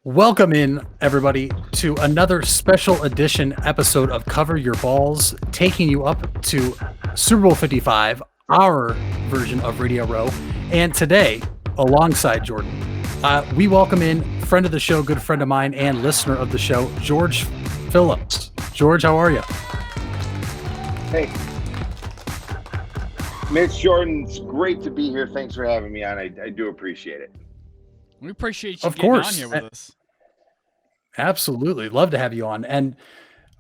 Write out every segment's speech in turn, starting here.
Welcome in, everybody, to another special edition episode of Cover Your Balls, taking you up to Super Bowl 55, our version of Radio Row. And today, alongside Jordan, we welcome in friend of the show, good friend of mine, and listener of the show, George Phillips. George, how are you? Hey, Mitch Jordan, it's great to be here. Thanks for having me on. I do appreciate it. We appreciate you Of getting on course. here with us. Absolutely. Love to have you on. And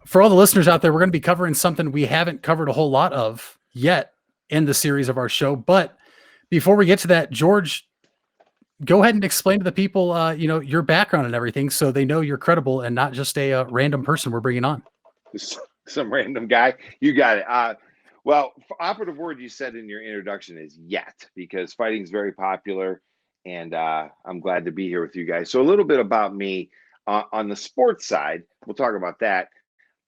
for all the listeners out there, we're going to be covering something we haven't covered a whole lot of yet in the series of our show. But before we get to that, George, go ahead and explain to the people, your background and everything, so they know you're credible and not just a random person we're bringing on. Some random guy. You got it. Well, operative word you said in your introduction is yet, because fighting is very popular, and I'm glad to be here with you guys. So a little bit about me on the sports side. We'll talk about that.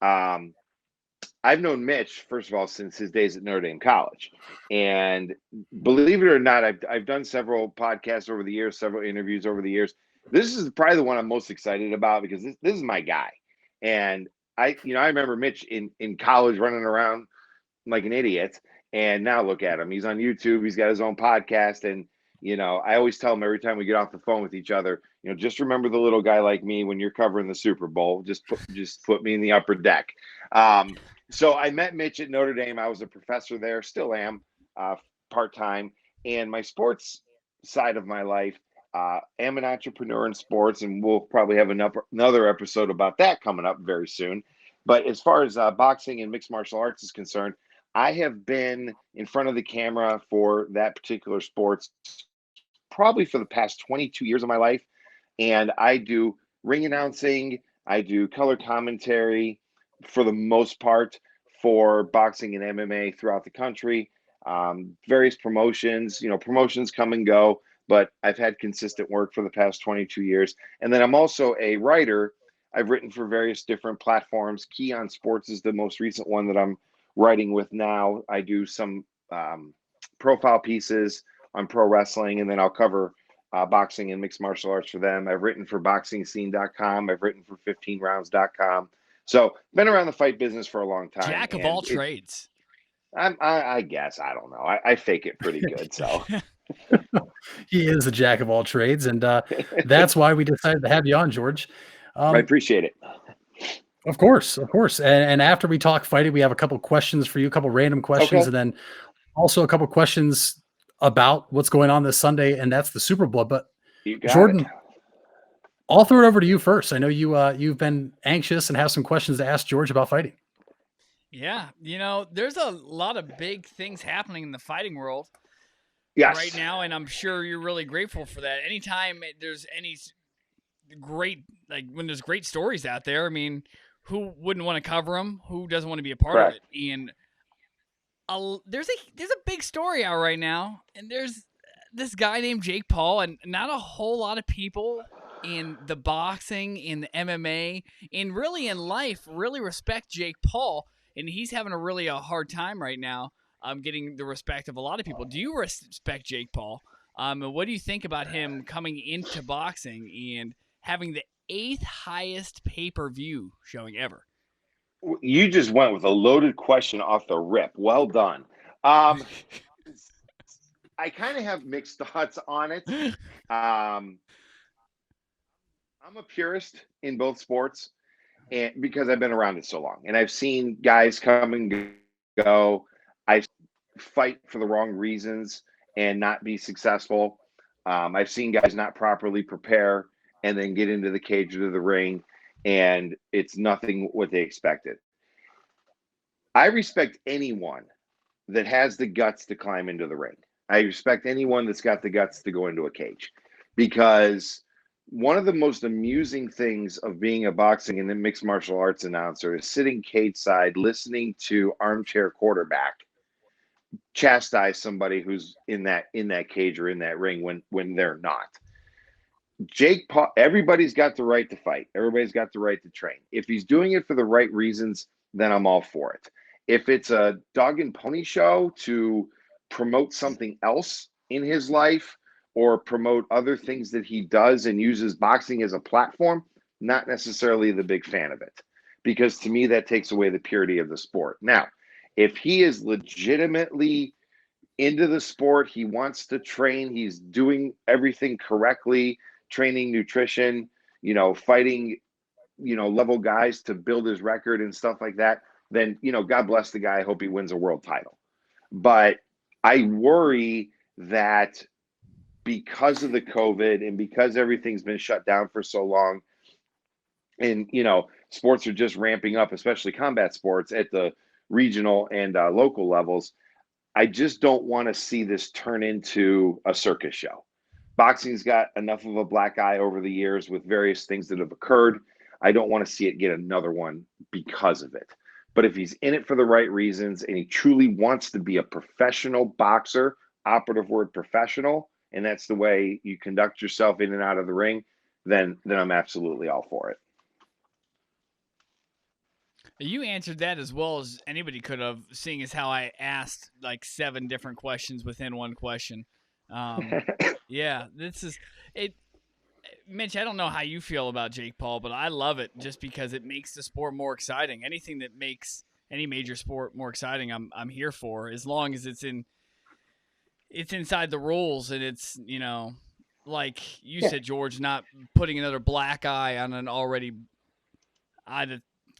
I've known Mitch, first of all, since his days at Notre Dame College. And believe it or not, I've done several podcasts over the years, several interviews over the years. This is probably the one I'm most excited about because this is my guy. And I remember Mitch in college running around like an idiot. And now look at him. He's on YouTube. He's got his own podcast. And, I always tell him every time we get off the phone with each other, just remember the little guy like me when you're covering the Super Bowl. Just put me in the upper deck. So I met Mitch at Notre Dame. I was a professor there, still am, part-time. And my sports side of my life, am an entrepreneur in sports, and we'll probably have another episode about that coming up very soon. But as far as boxing and mixed martial arts is concerned, I have been in front of the camera for that particular sports probably for the past 22 years of my life. And I do ring announcing, I do color commentary for the most part for boxing and MMA throughout the country. Various promotions, promotions come and go, but I've had consistent work for the past 22 years. And then I'm also a writer. I've written for various different platforms. Key on Sports is the most recent one that I'm writing with now. I do some profile pieces on pro wrestling, and then I'll cover boxing and mixed martial arts for them. I've written for boxingscene.com. I've written for 15rounds.com. So been around the fight business for a long time. Jack of all trades. I guess. I don't know. I fake it pretty good. So He is a jack of all trades, and that's why we decided to have you on, George. I appreciate it. Of course. And after we talk fighting, we have a couple questions for you, a couple random questions, and then also a couple questions about what's going on this Sunday, and that's the Super Bowl. But Jordan, I'll throw it over to you first. I know you've been anxious and have some questions to ask George about fighting. Yeah, there's a lot of big things happening in the fighting world right now, and I'm sure you're really grateful for that. Anytime there's any when there's great stories out there, I mean, who wouldn't want to cover them? Who doesn't want to be a part of it? And there's a big story out right now, and there's this guy named Jake Paul, and not a whole lot of people in the boxing, in the MMA, and really in life really respect Jake Paul, and he's having a hard time right now getting the respect of a lot of people. Do you respect Jake Paul? And what do you think about him coming into boxing and having the 8th highest pay-per-view showing ever? You just went with a loaded question off the rip. Well done. I kind of have mixed thoughts on it. I'm a purist in both sports, and because I've been around it so long, and I've seen guys come and go. I fight for the wrong reasons and not be successful. I've seen guys not properly prepare and then get into the cage or the ring, and it's nothing what they expected. I respect anyone that has the guts to climb into the ring. I respect anyone that's got the guts to go into a cage, because one of the most amusing things of being a boxing and then mixed martial arts announcer is sitting cage side listening to armchair quarterback chastise somebody who's in that cage or in that ring when they're not. Jake Paul, everybody's got the right to fight. Everybody's got the right to train. If he's doing it for the right reasons, then I'm all for it. If it's a dog and pony show to promote something else in his life, or promote other things that he does and uses boxing as a platform, not necessarily the big fan of it, because to me that takes away the purity of the sport. Now, if he is legitimately into the sport, he wants to train, he's doing everything correctly, training, nutrition, fighting, level guys to build his record and stuff like that, then, God bless the guy. I hope he wins a world title. But I worry that because of the COVID and because everything's been shut down for so long, and sports are just ramping up, especially combat sports at the regional and local levels, I just don't want to see this turn into a circus show. Boxing's got enough of a black eye over the years with various things that have occurred. I don't want to see it get another one because of it. But if he's in it for the right reasons and he truly wants to be a professional boxer, operative word professional, and that's the way you conduct yourself in and out of the ring, then I'm absolutely all for it. You answered that as well as anybody could have, seeing as how I asked like 7 different questions within one question. Yeah, this is it. Mitch, I don't know how you feel about Jake Paul, but I love it just because it makes the sport more exciting. Anything that makes any major sport more exciting, I'm here for, as long as it's inside the rules and it's, like you said, George, not putting another black eye on an already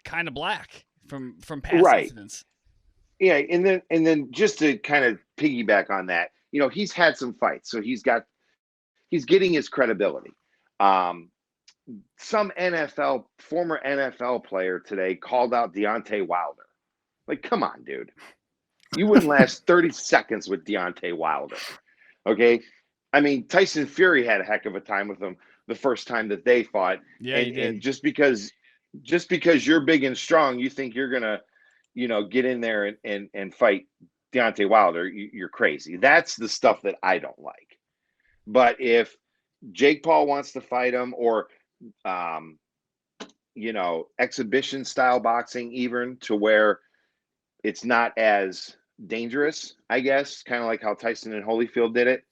kind of black from past incidents. Yeah, and then just to kind of piggyback on that, he's had some fights, so he's getting his credibility. Some former NFL player today called out Deontay Wilder. Like, come on, dude. You wouldn't last 30 seconds with Deontay Wilder. Okay? I mean, Tyson Fury had a heck of a time with him the first time that they fought. Yeah, he did. And just because you're big and strong, you think you're gonna, get in there and fight Deontay Wilder, you're crazy. That's the stuff that I don't like. But if Jake Paul wants to fight him, or exhibition style boxing, even to where it's not as dangerous, I guess, kind of like how Tyson and Holyfield did it,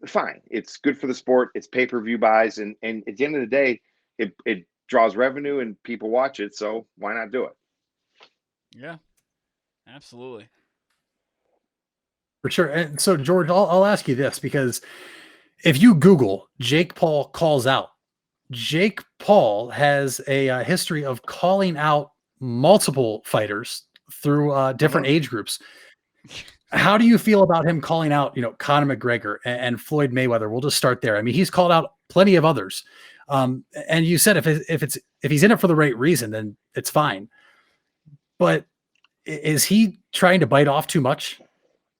fine. It's good for the sport. It's pay-per-view buys, and at the end of the day, it draws revenue and people watch it, so why not do it? Yeah, absolutely. For sure. And so, George, I'll ask you this, because if you Google Jake Paul calls out, Jake Paul has a history of calling out multiple fighters through different age groups. How do you feel about him calling out, Conor McGregor and Floyd Mayweather? We'll just start there. I mean, he's called out plenty of others. And you said if he's in it for the right reason, then it's fine. But is he trying to bite off too much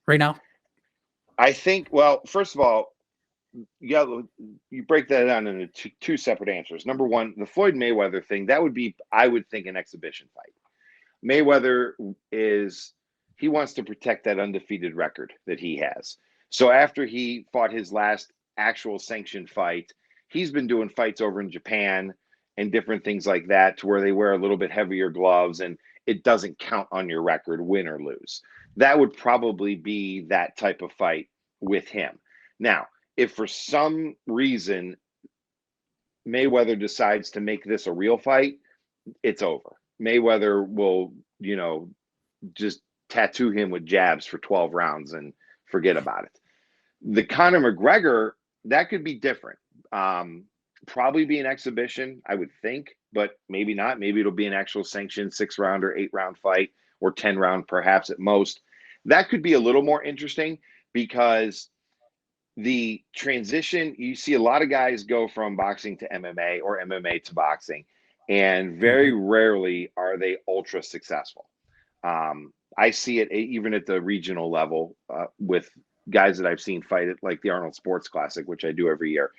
right now? I think, well, first of all, you break that down into two separate answers. Number one, the Floyd Mayweather thing, that would be, I would think, an exhibition fight. Mayweather he wants to protect that undefeated record that he has. So after he fought his last actual sanctioned fight, he's been doing fights over in Japan and different things like that, to where they wear a little bit heavier gloves and it doesn't count on your record, win or lose. That would probably be that type of fight with him. Now, if for some reason Mayweather decides to make this a real fight, it's over. Mayweather will, just tattoo him with jabs for 12 rounds and forget about it. The Conor McGregor, that could be different. Probably be an exhibition, I would think, but maybe not. Maybe it'll be an actual sanctioned 6-round or 8-round fight, or 10-round perhaps at most. That could be a little more interesting, because the transition, you see a lot of guys go from boxing to MMA or MMA to boxing, and very rarely are they ultra successful. I see it even at the regional level with guys that I've seen fight at like the Arnold Sports Classic, which I do every year.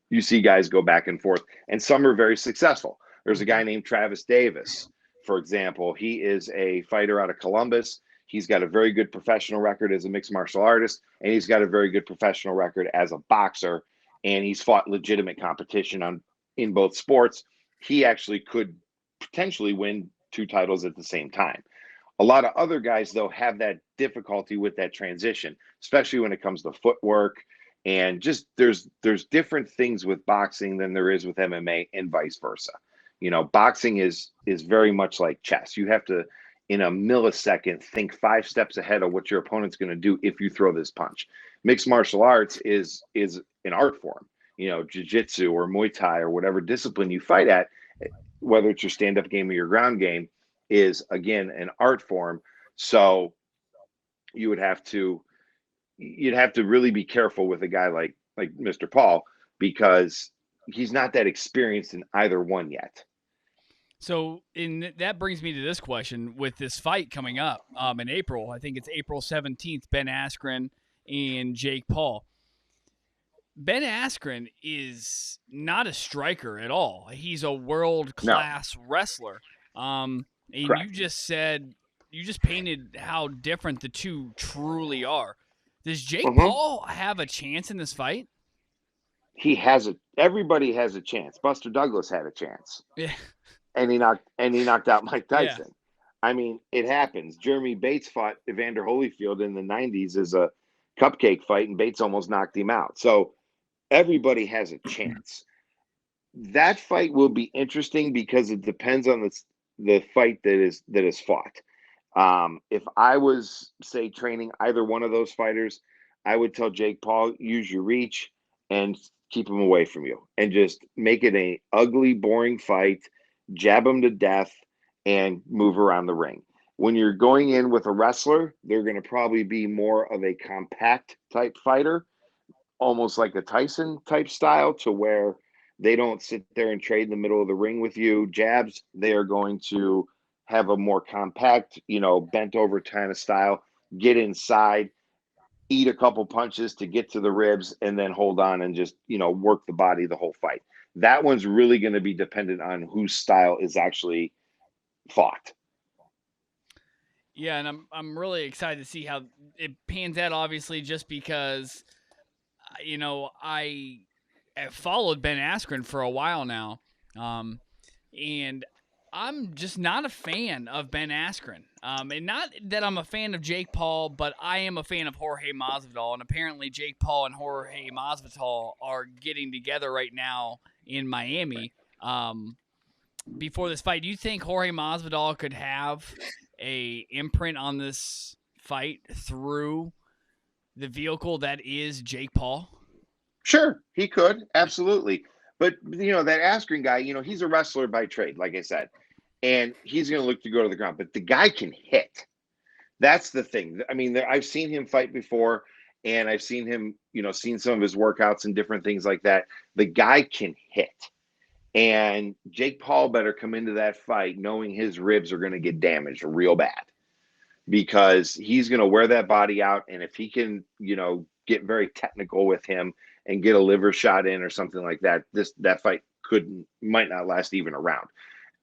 You see guys go back and forth, and some are very successful. There's a guy named Travis Davis, for example. He is a fighter out of Columbus. He's got a very good professional record as a mixed martial artist, and he's got a very good professional record as a boxer, and he's fought legitimate competition in both sports. He actually could potentially win 2 titles at the same time. A lot of other guys, though, have that difficulty with that transition, especially when it comes to footwork And just there's different things with boxing than there is with MMA and vice versa. Boxing is very much like chess. You have to, in a millisecond, think 5 steps ahead of what your opponent's going to do if you throw this punch. Mixed martial arts is an art form. Jiu-jitsu or Muay Thai or whatever discipline you fight at, whether it's your stand-up game or your ground game, is again an art form. So you'd have to really be careful with a guy like Mr. Paul, because he's not that experienced in either one yet. So that brings me to this question with this fight coming up in April. I think it's April 17th, Ben Askren and Jake Paul. Ben Askren is not a striker at all. He's a world-class wrestler. And Correct. you just painted how different the two truly are. Does Jake Paul have a chance in this fight? Everybody has a chance. Buster Douglas had a chance. Yeah. And he knocked out Mike Tyson. Yeah. I mean, it happens. Jeremy Bates fought Evander Holyfield in the 90s as a cupcake fight, and Bates almost knocked him out. So everybody has a chance. That fight will be interesting because it depends on the fight that is fought. If I was, say, training either one of those fighters, I would tell Jake Paul, use your reach and keep him away from you, and just make it an ugly, boring fight, jab him to death, and move around the ring. When you're going in with a wrestler, they're going to probably be more of a compact type fighter, almost like a Tyson type style, to where they don't sit there and trade in the middle of the ring with you jabs. They are going to have a more compact, bent over kind of style, get inside, eat a couple punches to get to the ribs, and then hold on and just, work the body the whole fight. That one's really going to be dependent on whose style is actually fought. Yeah, and I'm really excited to see how it pans out, obviously, just because, I have followed Ben Askren for a while now, and I'm just not a fan of Ben Askren. And not that I'm a fan of Jake Paul, but I am a fan of Jorge Masvidal, and apparently Jake Paul and Jorge Masvidal are getting together right now in Miami before this fight. Do you think Jorge Masvidal could have a imprint on this fight through the vehicle that is Jake Paul? Sure, he could, absolutely. But that Askren guy, he's a wrestler by trade, like I said, and he's going to look to go to the ground. But the guy can hit. That's the thing. I mean, I've seen him fight before, and I've seen him, seen some of his workouts and different things like that. The guy can hit. And Jake Paul better come into that fight knowing his ribs are going to get damaged real bad, because he's going to wear that body out. And if he can, get very technical with him and get a liver shot in or something like that, that fight might not last even a round.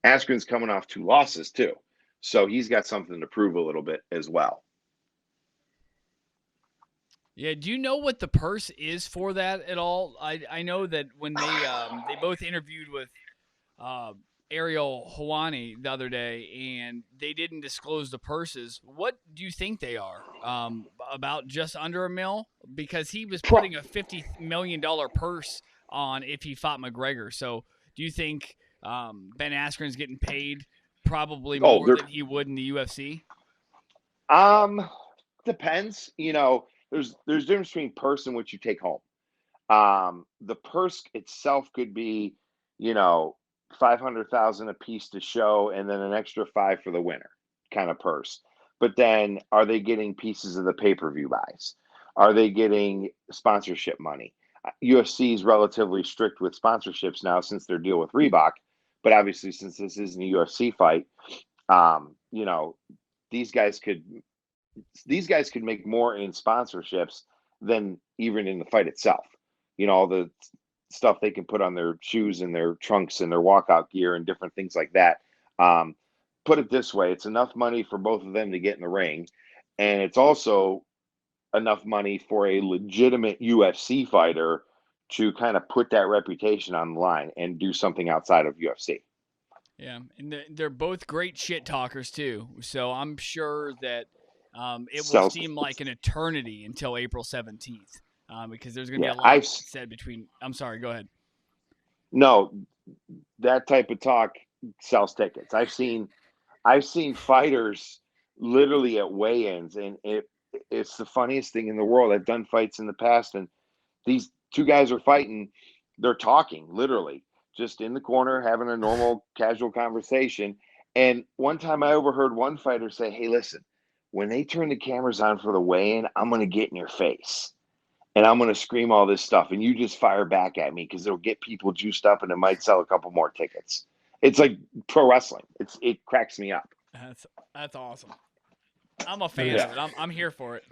Askren's coming off 2 losses too, so he's got something to prove a little bit as well. Yeah, do you know what the purse is for that at all? I know that when they both interviewed with Ariel Helwani the other day, and they didn't disclose the purses. What do you think they are? About just under $1 million? Because he was putting a $50 million purse on if he fought McGregor. So do you think Ben Askren's getting paid probably more than he would in the UFC? Depends. There's a difference between purse and what you take home. The purse itself could be, $500,000 a piece to show, and then an extra 5 for the winner kind of purse. But then, are they getting pieces of the pay-per-view buys? Are they getting sponsorship money? UFC is relatively strict with sponsorships now since their deal with Reebok. But obviously, since this isn't a UFC fight, these guys could make more in sponsorships than even in the fight itself. All the stuff they can put on their shoes and their trunks and their walkout gear and different things like that. Put it this way, it's enough money for both of them to get in the ring, and it's also enough money for a legitimate UFC fighter to kind of put that reputation on the line and do something outside of UFC. Yeah, and they're both great shit talkers too, so I'm sure that it will seem like an eternity until April 17th. because there's going to be Yeah, a lot said between. I'm sorry. Go ahead. No, that type of talk sells tickets. I've seen fighters literally at weigh-ins, and it's the funniest thing in the world. I've done fights in the past, and these two guys are fighting. They're talking literally just in the corner, having a normal, casual conversation. And one time I overheard one fighter say, "Hey, listen, when they turn the cameras on for the weigh-in, I'm going to get in your face and I'm going to scream all this stuff, and you just fire back at me because it'll get people juiced up and it might sell a couple more tickets." It's like pro wrestling. It cracks me up. That's awesome. I'm a fan of it. I'm here for it.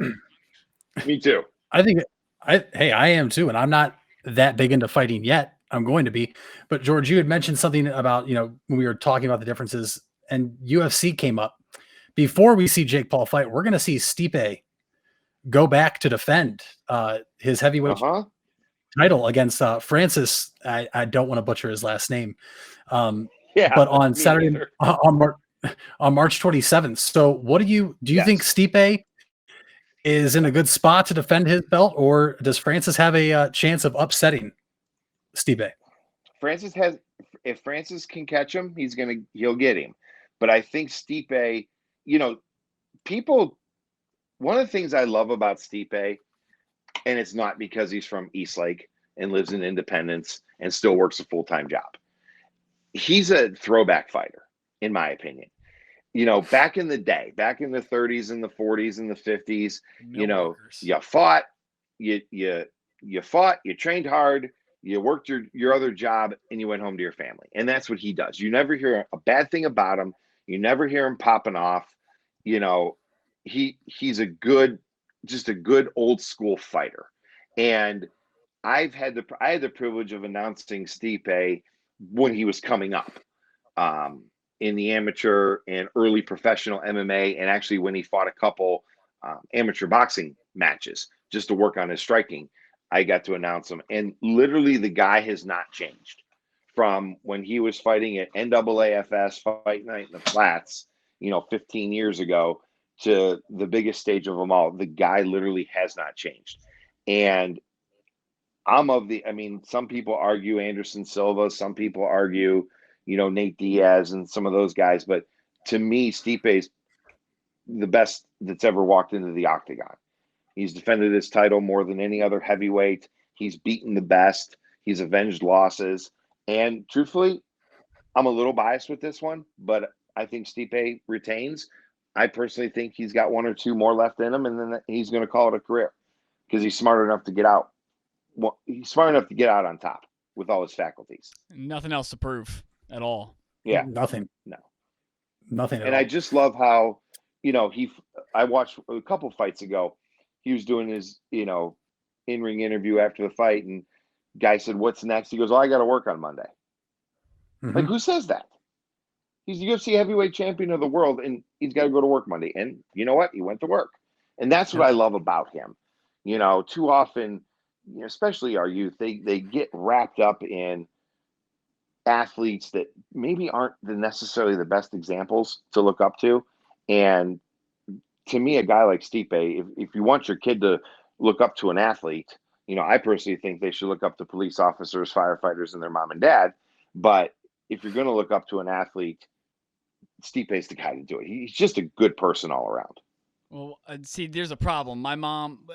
Me too. I think I am too, and I'm not that big into fighting yet. I'm going to be. But George, you had mentioned something about, when we were talking about the differences and UFC came up. Before we see Jake Paul fight, we're going to see Stipe go back to defend his heavyweight title against Francis. I don't want to butcher his last name. But on Saturday, on March 27th. So what do you think Stipe is in a good spot to defend his belt, or does Francis have a chance of upsetting Stipe? If Francis can catch him, he'll get him. But I think Stipe, one of the things I love about Stipe, and it's not because he's from Eastlake and lives in Independence and still works a full-time job. He's a throwback fighter, in my opinion. Back in the day, back in the 30s and the 40s and the 50s, you fought, you fought, you trained hard, you worked your other job, and you went home to your family. And that's what he does. You never hear a bad thing about him. You never hear him popping off. He's just a good old school fighter. And I had the privilege of announcing Stipe when he was coming up. In the amateur and early professional MMA, and actually when he fought a couple amateur boxing matches just to work on his striking, I got to announce him. And literally the guy has not changed from when he was fighting at NAAFS Fight Night in the Flats, 15 years ago, to the biggest stage of them all. The guy literally has not changed. And some people argue Anderson Silva, some people argue Nate Diaz and some of those guys. But to me, Stipe's the best that's ever walked into the octagon. He's defended his title more than any other heavyweight. He's beaten the best. He's avenged losses. And truthfully, I'm a little biased with this one, but I think Stipe retains. I personally think he's got one or two more left in him, and then he's going to call it a career because he's smart enough to get out. Well, he's smart enough to get out on top with all his faculties. Nothing else to prove at all. Yeah, nothing. No, nothing. And all. I just love how, I watched a couple fights ago. He was doing his, in-ring interview after the fight, and guy said, "What's next?" He goes, "Oh, I got to work on Monday." Mm-hmm. Like, who says that? He's the UFC heavyweight champion of the world, and he's got to go to work Monday. And you know what? He went to work, and that's what I love about him. Too often, especially our youth, they get wrapped up in athletes that maybe aren't necessarily the best examples to look up to. And to me, a guy like Stipe, if you want your kid to look up to an athlete, I personally think they should look up to police officers, firefighters, and their mom and dad. But if you're going to look up to an athlete, Stipe's the guy to do it. He's just a good person all around. Well, see, there's a problem. My mom,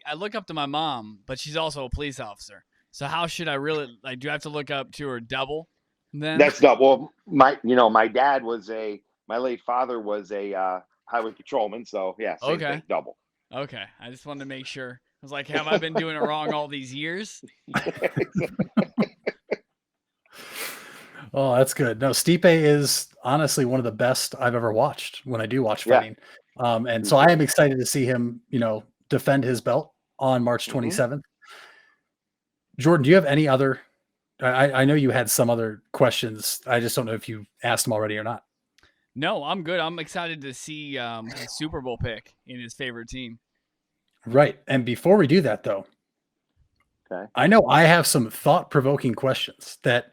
I look up to my mom, but she's also a police officer. So how should I really, do I have to look up to her double then? That's double. My dad was my late father was a highway patrolman. So yeah, same thing, double. Okay. I just wanted to make sure. I was like, have I been doing it wrong all these years? Oh, that's good. No, Stipe is honestly one of the best I've ever watched when I do watch fighting. And so I am excited to see him, defend his belt on March 27th. Mm-hmm. Jordan, do you have any other? I know you had some other questions. I just don't know if you asked them already or not. No, I'm good. I'm excited to see his Super Bowl pick in his favorite team. Right. And before we do that, though, I know I have some thought-provoking questions that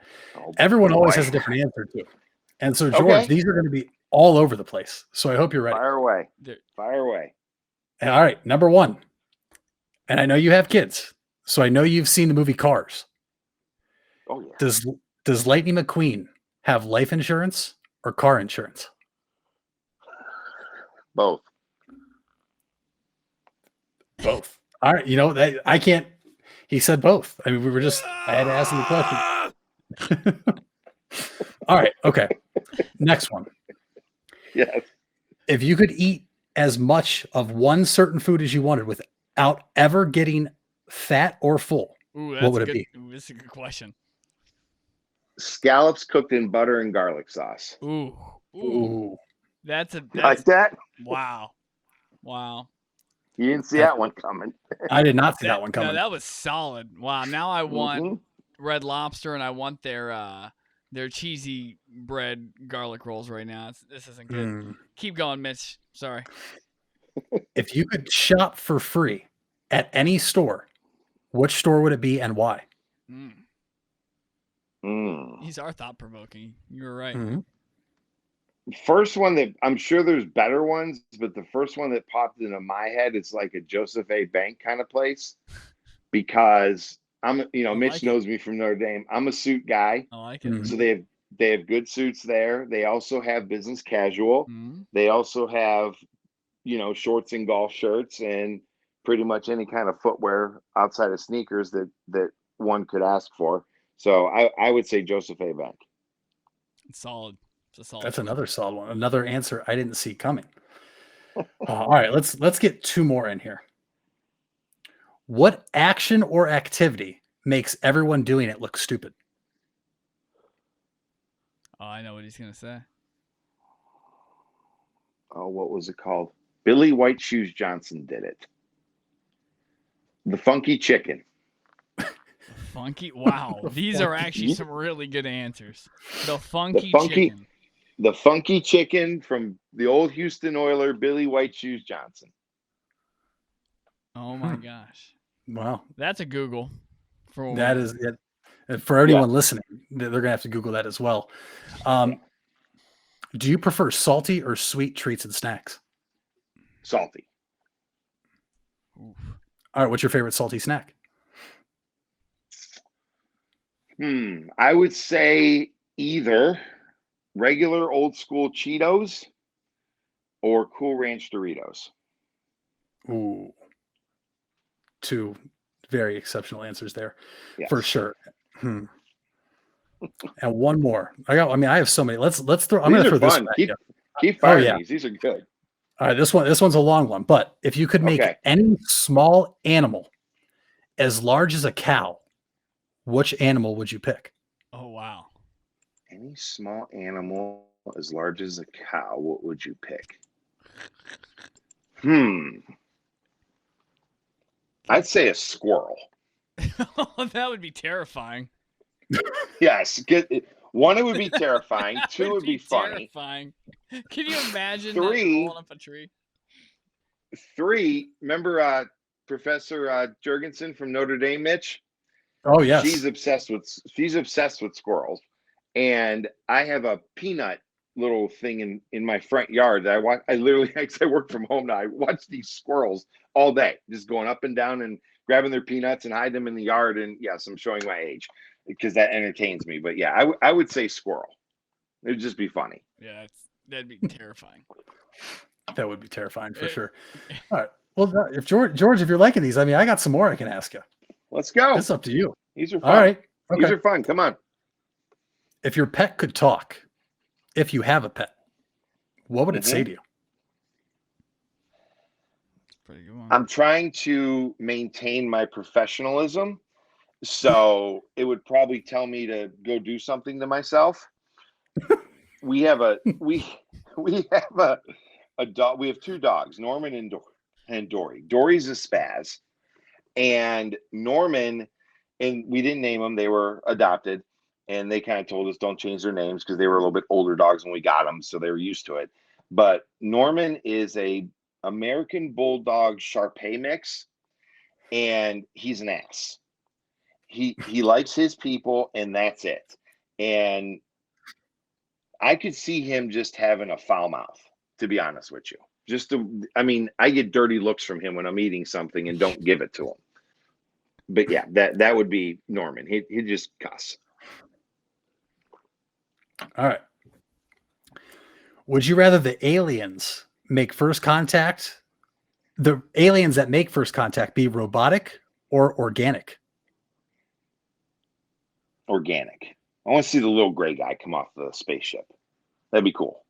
everyone always has a different answer to. And so, George, these are going to be all over the place. So I hope you're ready. Fire away. Fire away. All right. Number one. And I know you have kids, so I know you've seen the movie Cars. Oh yeah. Does Lightning McQueen have life insurance or car insurance? Both. Both. All right, that I can't. He said both. I mean, I had to ask him the question. All right. Okay. Next one. Yes. If you could eat as much of one certain food as you wanted without ever getting fat or full, Ooh, what would it be? Ooh, that's a good question. Scallops cooked in butter and garlic sauce. Ooh. Ooh, That's Like that? wow. Wow. You didn't see That- that one coming. I did not see that one coming. No, that was solid. Wow. Now I want Mhm. Red Lobster and I want their cheesy bread garlic rolls right now. This isn't good. Mm. Keep going, Mitch. Sorry. If you could shop for free at any store, which store would it be and why? These are thought provoking. You're right. Mhm. First one that I'm sure there's better ones, but the first one that popped into my head is like a Joseph A. Bank kind of place because Mitch like it. knows me from Notre Dame. I'm a suit guy, I like it. Mhm. so they have good suits there. They also have business casual. Mhm. They also have shorts and golf shirts and pretty much any kind of footwear outside of sneakers that one could ask for. So I would say Joseph A. Bank. It's solid. It's a solid. That's one. another solid one. Another answer I didn't see coming. All right, let's get two more in here. What action or activity makes everyone doing it look stupid? Oh, I know what he's gonna say. Oh, what was it called? Billy White Shoes Johnson did it. The funky chicken. Funky. Wow. These are actually Yeah. some really good answers. The funky chicken. The funky chicken from the old Houston Oiler, Billy White Shoes Johnson. Oh my gosh. Wow, That's a Google. For that is it. And for anyone listening, they're gonna have to Google that as well. Do you prefer salty or sweet treats and snacks? Salty. Oof. All right, what's your favorite salty snack? I would say either regular old school Cheetos or Cool Ranch Doritos. Ooh, two very exceptional answers there, Yes. for sure. And one more. I have so many. Let's throw. I'm These gonna are throw this fun. one at you. Keep firing yeah. these. These are good. All right, this one's a long one. But if you could make Okay. any small animal as large as a cow, which animal would you pick? Oh wow. Any small animal as large as a cow, what would you pick? I'd say a squirrel. That would be terrifying. Yes. One, it would be terrifying. Two, it would be funny. Terrifying. Can you imagine Three- rolling up a tree? Three, remember Professor Jurgensen from Notre Dame, Mitch? Oh yes. She's obsessed with squirrels. And I have a peanut little thing in my front yard that I watch. I literally, because I work from home now, I watch these squirrels all day, just going up and down and grabbing their peanuts and hiding them in the yard. And yes, I'm showing my age because that entertains me. But yeah, I would say squirrel. It'd just be funny. Yeah, that'd be terrifying. That would be terrifying for sure. All right. Well, if George, if you're liking these, I got some more I can ask you. Let's go. It's up to you. These are fun. All right. These Okay. are fun. Come on. If your pet could talk, if you have a pet, what would it say to you? Pretty good one. I'm trying to maintain my professionalism, so it would probably tell me to go do something to myself. We have a dog. We have two dogs, Norman and Dory. Dory's a spaz, and Norman, and we didn't name them. They were adopted, and they kind of told us don't change their names because they were a little bit older dogs when we got them, so they were used to it. But Norman is a American Bulldog Shar-Pei mix, and he's an ass. He likes his people, and that's it. And I could see him just having a foul mouth, to be honest with you. I get dirty looks from him when I'm eating something and don't give it to him. But yeah, that would be Norman. He'd just cuss. All right. Would you rather the aliens make first contact, the aliens that make first contact be robotic or organic? Organic. I want to see the little gray guy come off the spaceship. That'd be cool.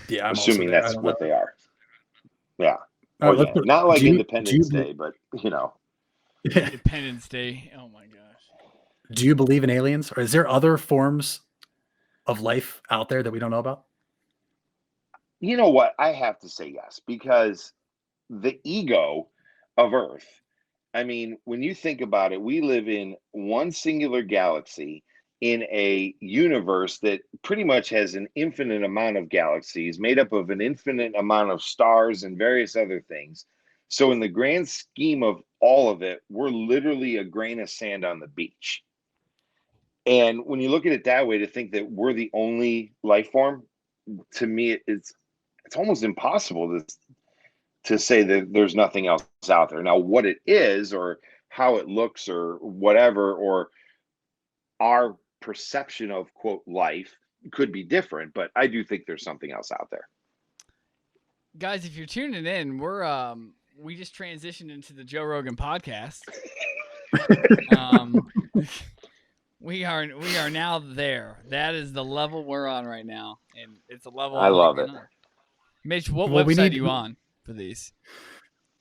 Yeah, assuming that's what they are. Yeah. All right, not like Independence Day, but Independence Day. Oh my gosh. Do you believe in aliens, or is there other forms of life out there that we don't know about? You know what? I have to say yes, because the ego of Earth, I mean, when you think about it, we live in one singular galaxy in a universe that pretty much has an infinite amount of galaxies made up of an infinite amount of stars and various other things. So in the grand scheme of all of it, we're literally a grain of sand on the beach. And when you look at it that way, to think that we're the only life form, to me, it's almost impossible to say that there's nothing else out there. Now, what it is or how it looks or whatever, or our perception of quote life could be different, but I do think there's something else out there. Guys, if you're tuning in, we just transitioned into the Joe Rogan podcast. We are now there. That is the level we're on right now, and it's a level I love it. Mitch, what website are you on for these?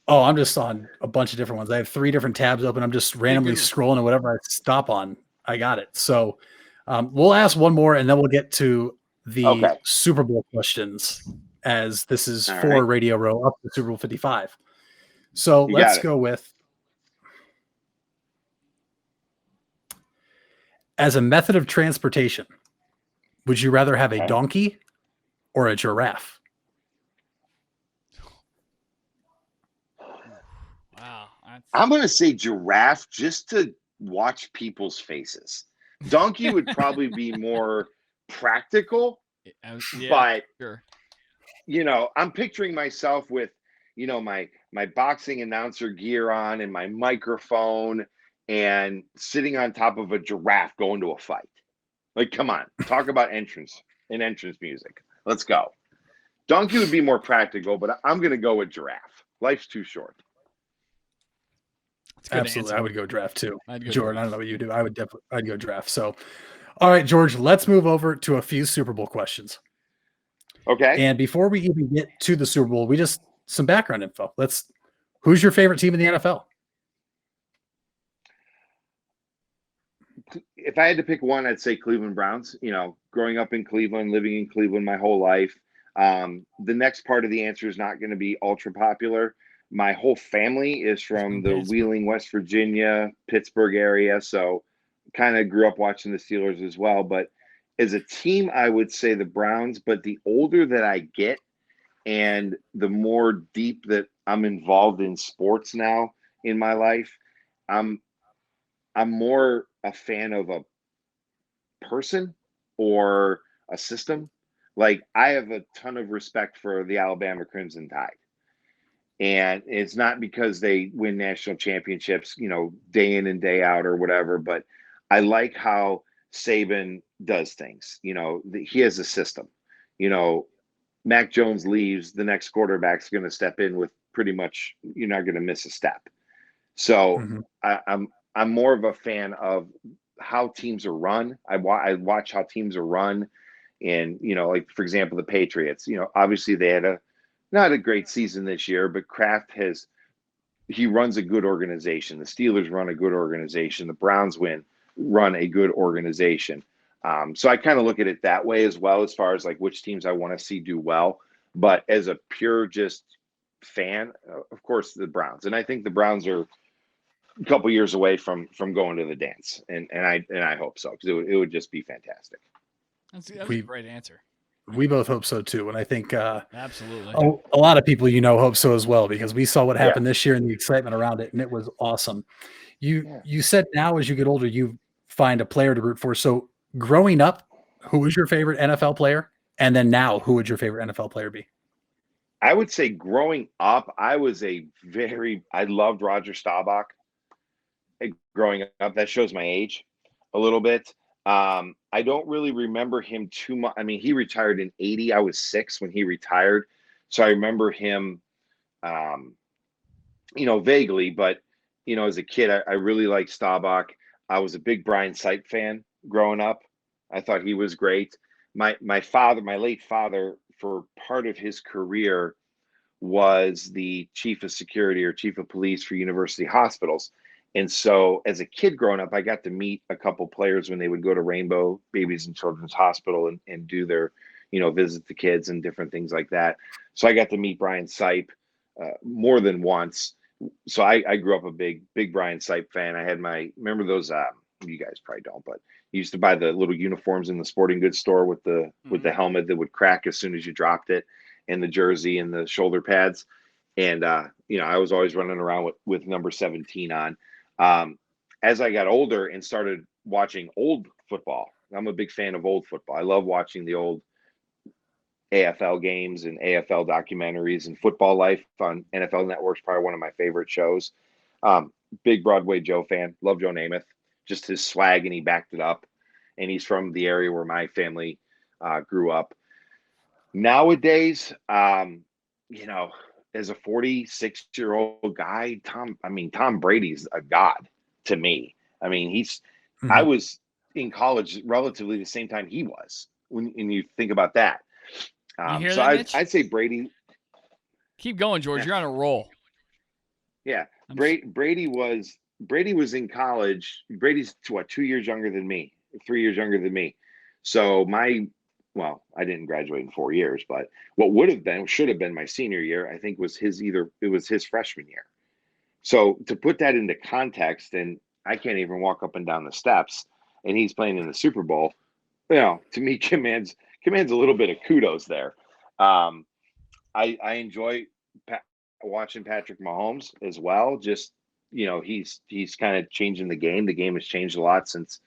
Oh, I'm just on a bunch of different ones. I have 3 different tabs open. I'm just randomly scrolling, and whatever I stop on, I got it. So we'll ask one more, and then we'll get to the Super Bowl questions, as this is for Radio Row up to Super Bowl 55. So let's go with, as a method of transportation, would you rather have a donkey or a giraffe? Wow. I'm going to say giraffe just to watch people's faces. Donkey would probably be more practical, but sure. I'm picturing myself with, my boxing announcer gear on and my microphone and sitting on top of a giraffe going to a fight. Like, come on, talk about entrance music. Let's go. Donkey would be more practical, but I'm going to go with giraffe. Life's too short. Absolutely. I would go draft too. Jordan, I don't know what you do. I'd go draft. So, all right, George, let's move over to a few Super Bowl questions. Okay. And before we even get to the Super Bowl, some background info. Who's your favorite team in the NFL? If I had to pick one, I'd say Cleveland Browns. Growing up in Cleveland, living in Cleveland my whole life. The next part of the answer is not going to be ultra popular. My whole family is from the Wheeling, West Virginia, Pittsburgh area. So kind of grew up watching the Steelers as well. But as a team, I would say the Browns. But the older that I get and the more deep that I'm involved in sports now in my life, I'm more a fan of a person or a system. Like, I have a ton of respect for the Alabama Crimson Tide. And it's not because they win national championships, day in and day out or whatever, but I like how Saban does things. He has a system. Mac Jones leaves, the next quarterback's going to step in with pretty much, you're not going to miss a step. So I'm more of a fan of how teams are run. I watch how teams are run. And, like, for example, the Patriots, obviously they had not a great season this year, but Kraft he runs a good organization. The Steelers run a good organization. The Browns run a good organization. So I kind of look at it that way as well, as far as like which teams I want to see do well. But as a pure just fan, of course, the Browns. And I think the Browns are a couple years away from going to the dance. And I hope so, because it would just be fantastic. That's a great answer. We both hope so too, and I think absolutely a lot of people hope so as well, because we saw what happened this year and the excitement around it, and it was awesome. You said now as you get older you find a player to root for. So growing up, who was your favorite NFL player, and then now who would your favorite NFL player be? I would say growing up, I loved Roger Staubach. Growing up, that shows my age a little bit. I don't really remember him too much. I mean, he retired in '80. I was 6 when he retired, so I remember him, um, vaguely. But as a kid, I really liked Staubach. I was a big Brian Sipe fan growing up. I thought he was great. My late father, for part of his career, was the chief of security or chief of police for university hospitals. And so as a kid growing up, I got to meet a couple players when they would go to Rainbow Babies and Children's Hospital and do their, visit the kids and different things like that. So I got to meet Brian Sipe more than once. So I grew up a big Brian Sipe fan. I had remember those, you guys probably don't, but you used to buy the little uniforms in the sporting goods store with the helmet that would crack as soon as you dropped it, and the jersey and the shoulder pads. And I was always running around with number 17 on. As I got older and started watching old football, I'm a big fan of old football. I love watching the old AFL games and AFL documentaries, and Football Life on NFL Network's probably one of my favorite shows. Big Broadway Joe fan. Love Joe Namath. Just his swag, and he backed it up. And he's from the area where my family grew up. Nowadays, as a 46-year-old guy, Tom Brady's a god to me. I mean, I was in college relatively the same time he was when you think about that. You hear So that, Mitch? I'd say Brady. Keep going, George. You're on a roll. Yeah, Brady was in college. Brady's 2 years younger than me, 3 years younger than me. So I didn't graduate in 4 years, but what should have been my senior year, I think was his freshman year. So to put that into context, and I can't even walk up and down the steps, and he's playing in the Super Bowl, to me commands a little bit of kudos there. I enjoy watching Patrick Mahomes as well. Just, he's kind of changing the game. The game has changed a lot since,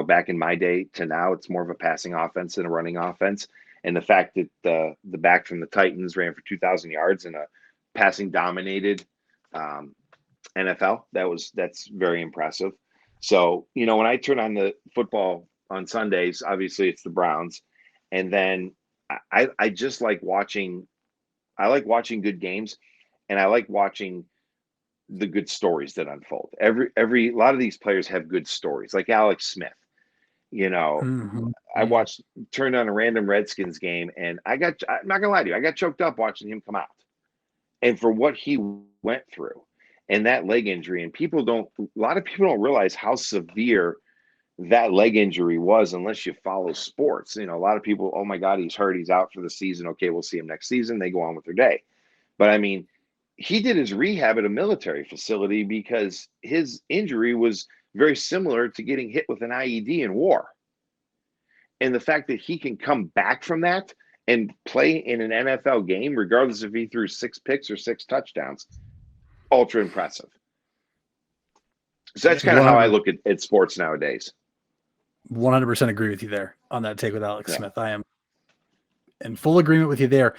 back in my day to now. It's more of a passing offense than a running offense. And the fact that the back from the Titans ran for 2,000 yards in a passing dominated NFL, that's very impressive. So, when I turn on the football on Sundays, obviously it's the Browns. And then I just like watching good games, and I like watching the good stories that unfold. A lot of these players have good stories, like Alex Smith. I turned on a random Redskins game, and I'm not gonna lie to you, I got choked up watching him come out, and for what he went through, and that leg injury. And a lot of people don't realize how severe that leg injury was unless you follow sports. A lot of people, oh my God, he's hurt, he's out for the season. Okay, we'll see him next season. They go on with their day. But I mean, he did his rehab at a military facility because his injury was very similar to getting hit with an IED in war. And the fact that he can come back from that and play in an NFL game, regardless if he threw 6 picks or 6 touchdowns, ultra impressive. So that's kind of how I look at sports nowadays. 100% agree with you there on that take with Alex Smith. I am in full agreement with you there.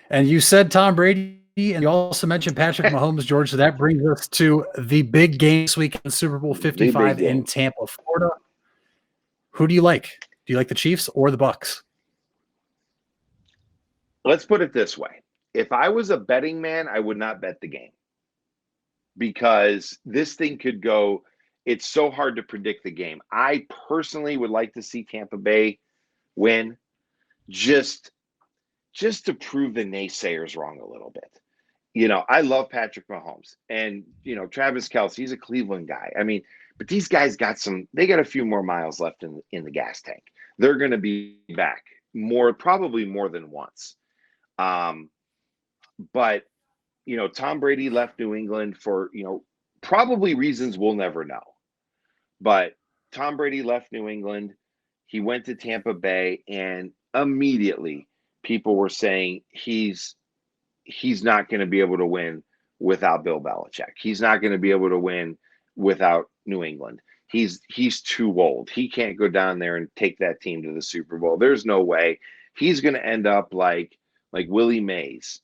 And you said Tom Brady, and you also mentioned Patrick Mahomes, George. So that brings us to the big game this weekend, Super Bowl 55 in Tampa, Florida. Who do you like? Do you like the Chiefs or the Bucs? Let's put it this way. If I was a betting man, I would not bet the game, because this thing could go. It's so hard to predict the game. I personally would like to see Tampa Bay win, just to prove the naysayers wrong a little bit. I love Patrick Mahomes, and Travis Kelce. He's a Cleveland guy. I mean, but these guys got a few more miles left in the gas tank. They're going to be back probably more than once. But Tom Brady left New England for probably reasons we'll never know. But Tom Brady left New England. He went to Tampa Bay, and immediately people were saying he's not going to be able to win without Bill Belichick. He's not going to be able to win without New England. He's too old. He can't go down there and take that team to the Super Bowl. There's no way. He's going to end up like like Willie Mays,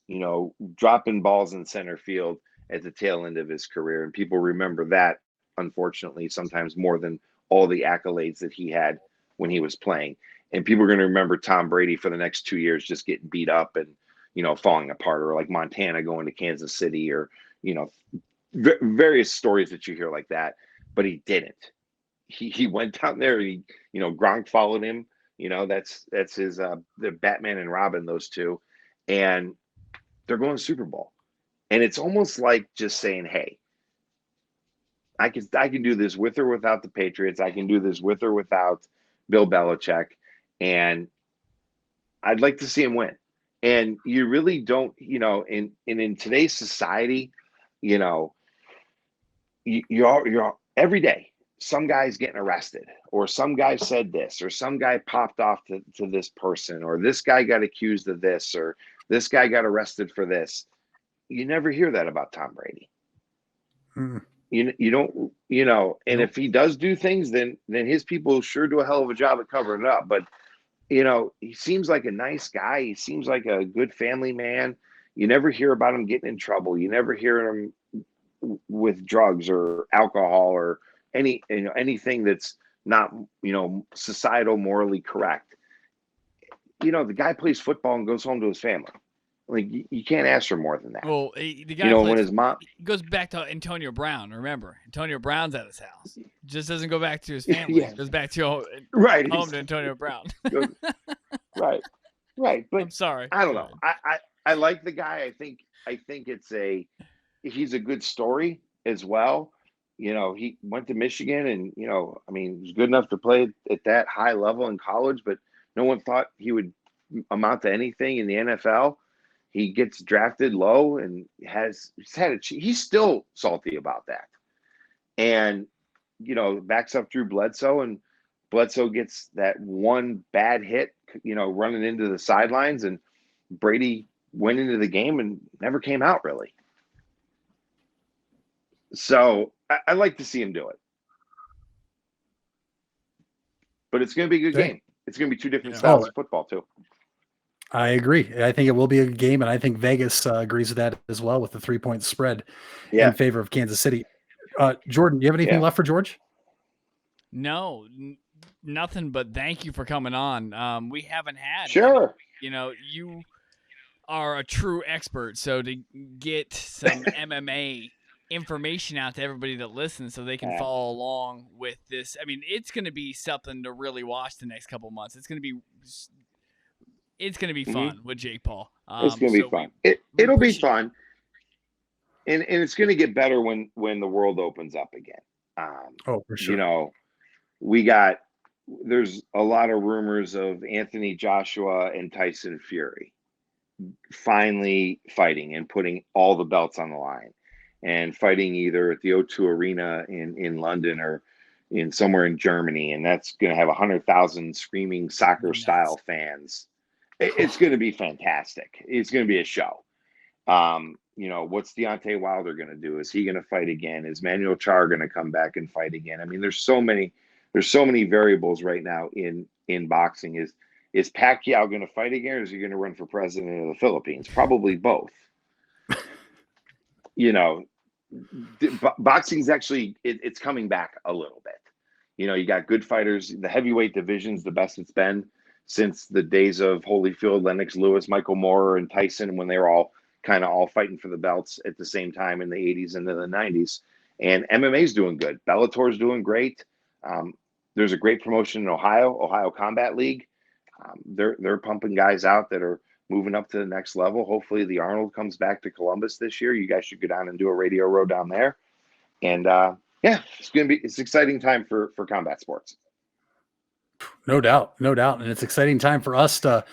dropping balls in center field at the tail end of his career. And people remember that, unfortunately, sometimes more than all the accolades that he had when he was playing. And people are going to remember Tom Brady for the next 2 years just getting beat up and, falling apart, or like Montana going to Kansas City, or, various stories that you hear like that. But he didn't. He went down there. Gronk followed him. That's his the Batman and Robin, those two, and they're going to Super Bowl. And it's almost like just saying, hey, I can do this with or without the Patriots. I can do this with or without Bill Belichick, and I'd like to see him win. And you really don't, in today's society, you're every day some guy's getting arrested, or some guy said this, or some guy popped off to this person, or this guy got accused of this, or this guy got arrested for this. You never hear that about Tom Brady. Mm. You don't, and if he does do things, then his people sure do a hell of a job at covering it up. But, he seems like a nice guy. He seems like a good family man. You never hear about him getting in trouble. You never hear him with drugs or alcohol or anything that's not, societal, morally correct. The guy plays football and goes home to his family. Like, you can't ask for more than that. Well, the guy when his mom goes back to Antonio Brown. Remember, Antonio Brown's at his house. Just doesn't go back to his family. Yeah. It goes back to right home to Antonio Brown. right. But I'm sorry. I don't know. I like the guy. I think he's a good story as well. He went to Michigan, and he was good enough to play at that high level in college, but no one thought he would amount to anything in the NFL. He gets drafted low and he's still salty about that. And, backs up Drew Bledsoe, and Bledsoe gets that one bad hit, running into the sidelines, and Brady went into the game and never came out really. So I like to see him do it. But it's going to be a good game. It's going to be two different styles of football too. I agree. I think it will be a good game, and I think Vegas agrees with that as well, with the 3-point spread in favor of Kansas City. Jordan, do you have anything left for George? No, nothing but thank you for coming on. We haven't had. Sure. You are a true expert, so to get some MMA information out to everybody that listens so they can follow along with this. I mean, it's going to be something to really watch the next couple months. It's going to be fun with Jake Paul. It's going to be fun. It'll be fun. And it's going to get better when the world opens up again. For sure. There's a lot of rumors of Anthony Joshua and Tyson Fury finally fighting and putting all the belts on the line, and fighting either at the O2 Arena in London or in somewhere in Germany. And that's going to have 100,000 screaming soccer style fans. It's going to be fantastic. It's going to be a show. What's Deontay Wilder going to do? Is he going to fight again? Is Manuel Charr going to come back and fight again? I mean, there's so many variables right now in boxing. Is Pacquiao going to fight again, or is he going to run for president of the Philippines? Probably both. Boxing's actually it's coming back a little bit. You got good fighters. The heavyweight division's the best it's been since the days of Holyfield, Lennox Lewis, Michael Moorer, and Tyson, when they were all fighting for the belts at the same time in the 80s and the 90s. And MMA's doing good. Bellator's doing great. There's a great promotion in Ohio Combat League. They're pumping guys out that are moving up to the next level. Hopefully the Arnold comes back to Columbus this year. You guys should go down and do a radio row down there. And it's an exciting time for combat sports. No doubt. And it's an exciting time for us to,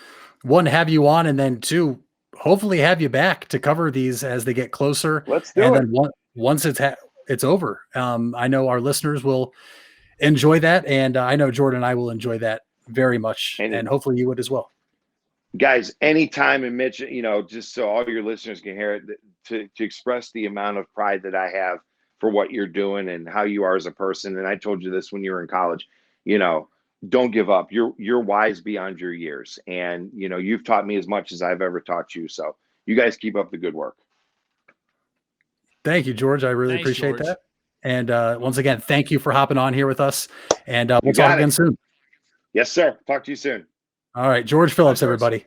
one, have you on, and then two, hopefully have you back to cover these as they get closer. Let's do it. And then once it's over, I know our listeners will enjoy that, and I know Jordan and I will enjoy that very much, and hopefully you would as well. Guys, anytime, and Mitch, just so all your listeners can hear it, to express the amount of pride that I have for what you're doing and how you are as a person. And I told you this when you were in college, don't give up. You're wise beyond your years, and you've taught me as much as I've ever taught you. So you guys keep up the good work. Thank you, George. I really Thanks, appreciate George. that. And once again, thank you for hopping on here with us. And we'll You talk got again it. soon. Yes, sir. Talk to you soon. All right, George Phillips, George. everybody.